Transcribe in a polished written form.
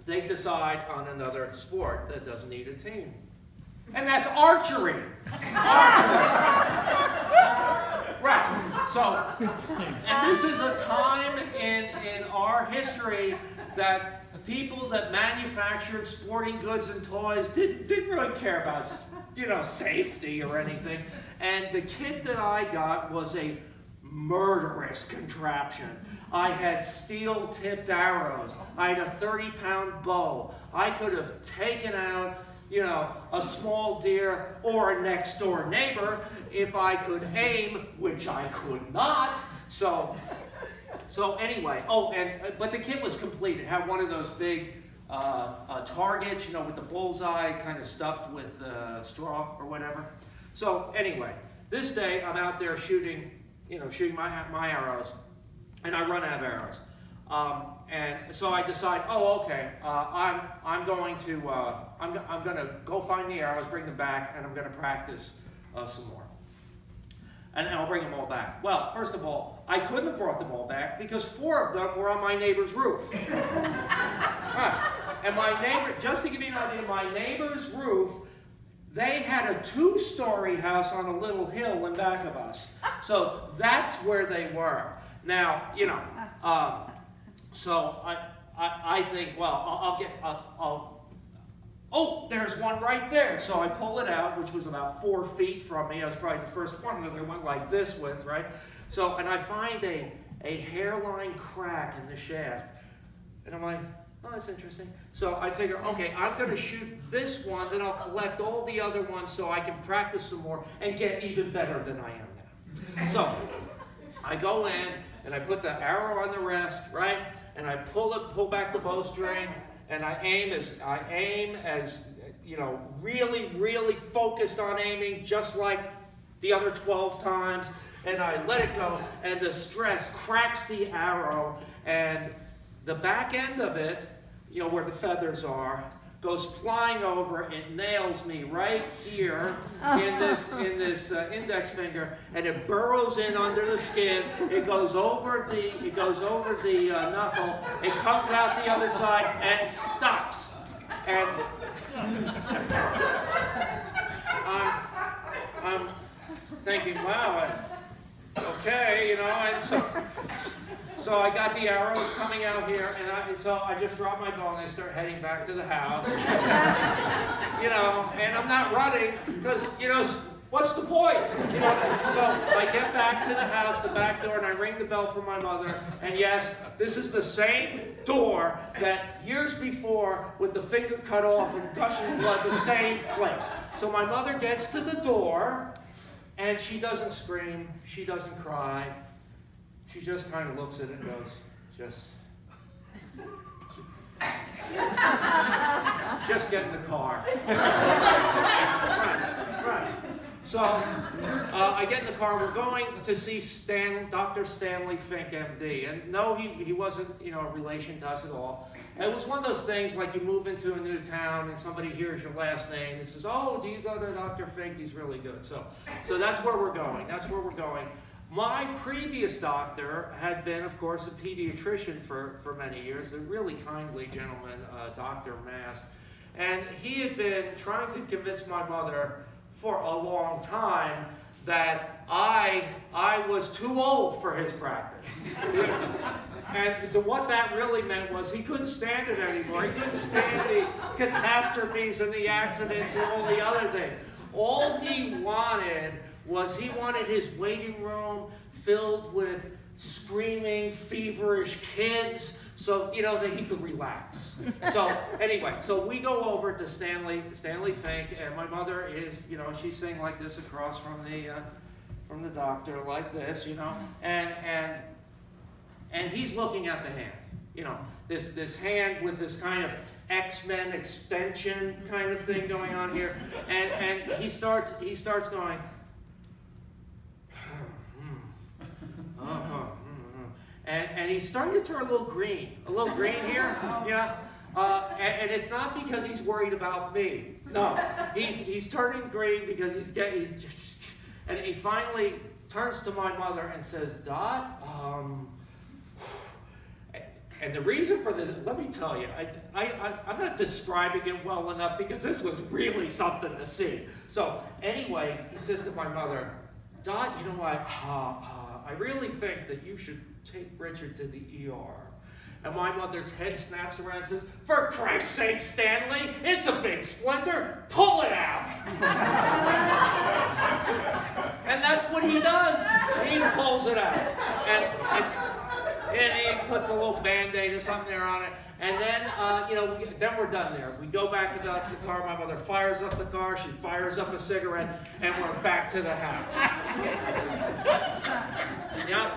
they decide on another sport that doesn't need a team. And that's archery. Right. So, and this is a time in our history that people that manufactured sporting goods and toys didn't really care about, safety or anything. And the kit that I got was a murderous contraption. I had steel-tipped arrows. I had a 30-pound bow. I could have taken out, a small deer or a next-door neighbor if I could aim, which I could not. So anyway, but the kit was complete. It had one of those big targets, with the bullseye kind of stuffed with straw or whatever. So anyway, this day I'm out there shooting my arrows, and I run out of arrows. And so I decide, okay, I'm going to go find the arrows, bring them back, and I'm going to practice some more. And I'll bring them all back. Well, first of all, I couldn't have brought them all back because 4 of them were on my neighbor's roof. Right. And my neighbor, just to give you an idea, my neighbor's roof, they had a 2-story house on a little hill in back of us. So that's where they were. Now, so I think, well, oh, there's one right there. So I pull it out, which was about 4 feet from me. I was probably the first one that I went like this with, right? So, and I find a hairline crack in the shaft. And I'm like, oh, that's interesting. So I figure, okay, I'm going to shoot this one, then I'll collect all the other ones so I can practice some more and get even better than I am now. So I go in, and I put the arrow on the rest, right? And I pull back the bowstring, and I aim as really, really focused on aiming, just like the other 12 times. And I let it go, and the stress cracks the arrow, and the back end of it, where the feathers are, goes flying over. It nails me right here in this index finger, and it burrows in under the skin. It goes over the knuckle. It comes out the other side and stops. And I'm thinking, wow, okay, and so I got the arrows coming out here, and so I just drop my bow and I start heading back to the house. And I'm not running because, what's the point? So I get back to the house, the back door, and I ring the bell for my mother. And yes, this is the same door that years before, with the finger cut off and gushing blood, the same place. So my mother gets to the door, and she doesn't scream, she doesn't cry. She just kind of looks at it and goes, just get in the car. Right. So I get in the car. We're going to see Dr. Stanley Fink, MD. And no, he wasn't, a relation to us at all. It was one of those things like you move into a new town and somebody hears your last name and says, oh, do you go to Dr. Fink? He's really good. So that's where we're going. My previous doctor had been, of course, a pediatrician for many years, a really kindly gentleman, Dr. Mast. And he had been trying to convince my mother for a long time that I was too old for his practice. And what that really meant was he couldn't stand it anymore. He couldn't stand the catastrophes and the accidents and all the other things. All he wanted was his waiting room filled with screaming, feverish kids so, that he could relax. So, anyway, so we go over to Stanley Fink, and my mother is, she's sitting like this across from the doctor, like this, and he's looking at the hand, this hand with this kind of X-Men extension kind of thing going on here, and he starts going, and he's starting to turn a little green here, and it's not because he's worried about me. No, he's turning green because and he finally turns to my mother and says, Dot, And the reason for this, let me tell you, I'm not describing it well enough because this was really something to see. So anyway, he says to my mother, Dot, you know what, I really think that you should take Richard to the ER. And my mother's head snaps around and says, for Christ's sake, Stanley, it's a big splinter, pull it out. And that's what he does. He pulls it out. And he puts a little Band-Aid or something there on it. And then, then we're done there. We go back to the car. My mother fires up the car. She fires up a cigarette. And we're back to the house. Yeah.